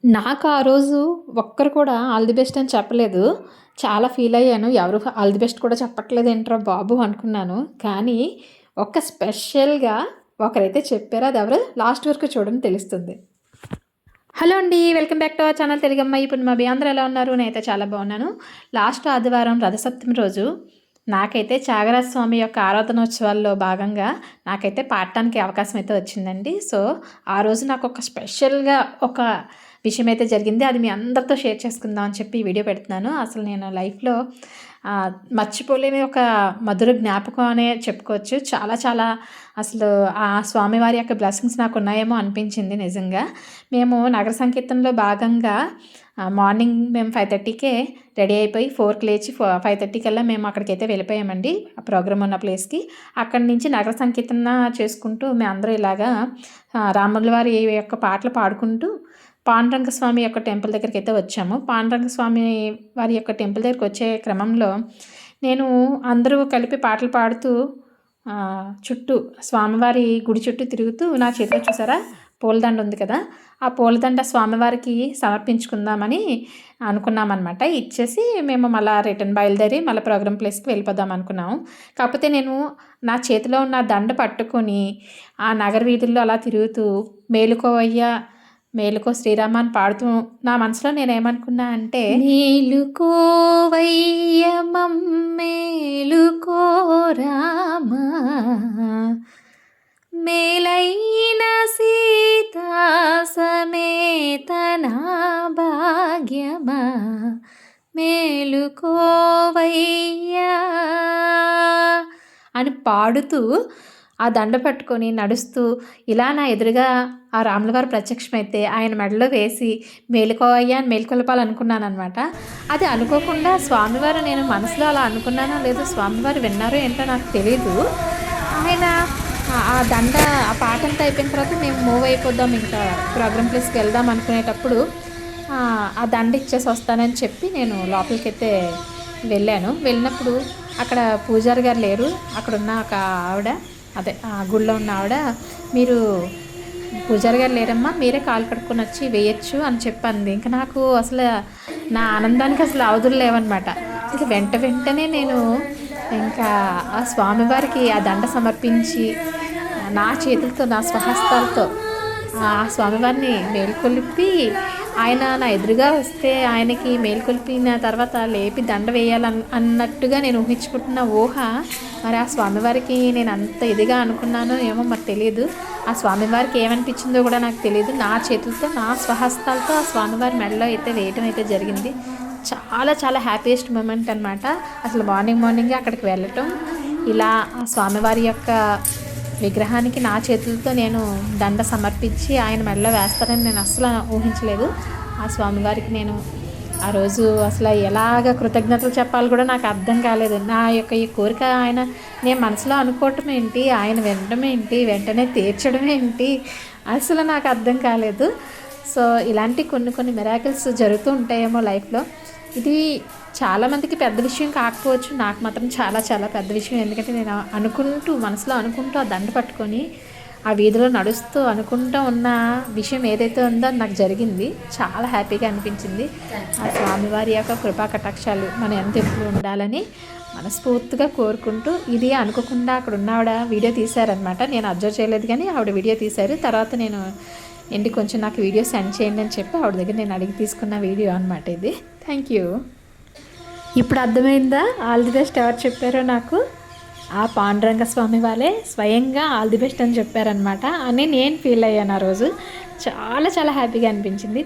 నాకు ఆ రోజు ఒక్కరు కూడా ఆల్ ది బెస్ట్ అని చెప్పలేదు. చాలా ఫీల్ అయ్యాను. ఎవరు ఆల్ ది బెస్ట్ కూడా చెప్పట్లేదు ఏంట్రా బాబు అనుకున్నాను. కానీ స్పెషల్‌గా ఒకరైతే చెప్పారు. అదెవరో లాస్ట్ వరకు చూడండి తెలుస్తుంది. హలో అండి. Welcome back to our channel తెలుగమ్మాయి పున్నమాబి. అందరూ ఎలా ఉన్నారు? నేనైతే చాలా బాగున్నాను. లాస్ట్ ఆదివారం రథసప్తమి రోజు నాకైతే త్యాగరాజ స్వామి యొక్క ఆరాధనోత్సవాల్లో భాగంగా నాకైతే పాడటానికి అవకాశం అయితే వచ్చిందండి. సో, ఆ రోజు నాకు ఒక స్పెషల్‌గా ఒక విషయం అయితే జరిగింది. అది మీ అందరితో షేర్ చేసుకుందాం అని చెప్పి ఈ వీడియో పెడుతున్నాను. అసలు నేను లైఫ్‌లో మర్చిపోలేని ఒక మధుర జ్ఞాపకం అనే చెప్పుకోవచ్చు. చాలా చాలా అసలు ఆ స్వామివారి యొక్క బ్లెస్సింగ్స్ నాకు ఉన్నాయేమో అనిపించింది నిజంగా. మేము నగర సంకీర్తనలో భాగంగా మార్నింగ్ మేము 5:30కే రెడీ అయిపోయి 4కి లేచి 5:30 కల్లా మేము అక్కడికైతే వెళ్ళిపోయామండి. ఆ ప్రోగ్రామ్ ఉన్న ప్లేస్‌కి. అక్కడి నుంచి నగర సంకీర్తన చేసుకుంటూ మేమందరం ఇలాగా రాముల వారి యొక్క పాటలు పాడుకుంటూ పాండురంగ స్వామి యొక్క టెంపుల్ దగ్గరికైతే వచ్చాము. పాండురంగ స్వామి వారి యొక్క టెంపుల్ దగ్గరికి వచ్చే క్రమంలో నేను అందరూ కలిపి పాటలు పాడుతూ చుట్టూ స్వామివారి గుడి చుట్టూ తిరుగుతూ నా చేతిలో చూసారా పూలదండ ఉంది కదా, ఆ పూలదండ స్వామివారికి సమర్పించుకుందామని అనుకున్నామన్నమాట. ఇచ్చేసి మేము మళ్ళీ రిటర్న్ బయలుదేరి మళ్ళీ ప్రోగ్రామ్ ప్లేస్కి వెళ్ళిపోదాం అనుకున్నాము. కాకపోతే నేను నా చేతిలో ఉన్న దండ పట్టుకొని ఆ నగర వీధుల్లో అలా తిరుగుతూ మేలుకోవయ్యా మేలుకో శ్రీరామ అని పాడుతూ నా మనసులో నేనేమనుకున్నా అంటే, మేలుకోవయ్య మేలుకో రామా మేలైన సీతా సమేత నా భాగ్యమా మేలుకోవయ్యా అని పాడుతూ ఆ దండ పట్టుకొని నడుస్తూ ఇలా నా ఎదురుగా ఆ రాములవారు ప్రత్యక్షమైతే ఆయన మెడలో వేసి మేలుకోవయ్యా అని మేలుకొలపాలనుకున్నాను అనమాట. అది అనుకోకుండా స్వామివారు నేను మనసులో అలా అనుకున్నానో లేదో స్వామివారు విన్నారో ఏంటో నాకు తెలీదు. ఆయన ఆ దండ ఆ పాట అంతా అయిపోయిన తర్వాత మేము మూవ్ అయిపోదాం ఇంకా ప్రోగ్రామ్ ప్లేస్కి వెళ్దాం అనుకునేటప్పుడు ఆ దండ ఇచ్చేసి వస్తానని చెప్పి నేను లోపలికైతే వెళ్ళినప్పుడు అక్కడ పూజారి గారు లేరు. అక్కడున్న ఒక ఆవిడ అదే ఆ గుళ్ళో ఉన్న ఆవిడ, మీరు పూజారి గారు లేరమ్మా మీరే కాలు కడుక్కొని వచ్చి వేయచ్చు అని చెప్పింది. ఇంకా నాకు అసలు నా ఆనందానికి అసలు అవధులు లేవన్నమాట. ఇంకా వెంటనే నేను ఇంకా ఆ స్వామివారికి ఆ దండ సమర్పించి నా చేతులతో నా స్వహస్తాలతో ఆ స్వామివారిని మేల్కొలిపి ఆయన నా ఎదురుగా వస్తే ఆయనకి మేల్కొల్పిన తర్వాత లేపి దండ వేయాలన్నట్టుగా నేను ఊహించుకుంటున్న ఊహ మరి ఆ స్వామివారికి నేను అంత ఇదిగా అనుకున్నానో ఏమో మరి తెలియదు. ఆ స్వామివారికి ఏమనిపించిందో కూడా నాకు తెలియదు. నా చేతులతో నా స్వహస్తాలతో ఆ స్వామివారి మెడలో అయితే వేయటం అయితే జరిగింది. చాలా చాలా హ్యాపీయెస్ట్ మూమెంట్ అనమాట. అసలు మార్నింగే అక్కడికి వెళ్ళటం, ఇలా ఆ స్వామివారి యొక్క విగ్రహానికి నా చేతులతో నేను దండ సమర్పించి ఆయన మెడలో వేస్తారని నేను అసలు ఊహించలేదు. ఆ స్వామివారికి నేను ఆ రోజు అసలు ఎలాగ కృతజ్ఞతలు చెప్పాలి కూడా నాకు అర్థం కాలేదు. నా యొక్క ఈ కోరిక ఆయన నేను మనసులో అనుకోవటం ఏంటి, ఆయన వినడం ఏంటి, వెంటనే తీర్చడం ఏంటి, అసలు నాకు అర్థం కాలేదు. సో ఇలాంటి కొన్ని మిరాకిల్స్ జరుగుతూ ఉంటాయేమో లైఫ్లో. ఇది చాలామందికి పెద్ద విషయం కాకపోవచ్చు, నాకు మాత్రం చాలా చాలా పెద్ద విషయం. ఎందుకంటే నేను మనసులో అనుకుంటూ ఆ దండ పట్టుకొని ఆ వీధిలో నడుస్తూ అనుకుంటూ ఉన్న విషయం ఏదైతే ఉందో అది నాకు జరిగింది. చాలా హ్యాపీగా అనిపించింది. ఆ స్వామివారి యొక్క కృపా కటాక్షాలు మన ఎంత ఎప్పుడు ఉండాలని మనస్ఫూర్తిగా కోరుకుంటూ, ఇది అనుకోకుండా అక్కడ ఉన్న ఆవిడ వీడియో తీశారనమాట. నేను అబ్జర్వ్ చేయలేదు కానీ ఆవిడ వీడియో తీశారు. తర్వాత నేను కొంచెం నాకు వీడియో సెండ్ చేయండి అని చెప్పి ఆవిడ దగ్గర నేను అడిగి తీసుకున్న వీడియో అనమాట ఇది. Thank you. ఇప్పుడు అర్థమైందా ఆల్ ది బెస్ట్ ఎవరు చెప్పారో నాకు? ఆ పాండురంగ స్వామి వాళ్ళే స్వయంగా ఆల్ ది బెస్ట్ అని చెప్పారనమాట అని నేను ఫీల్ అయ్యాను ఆ రోజు. చాలా చాలా హ్యాపీగా అనిపించింది.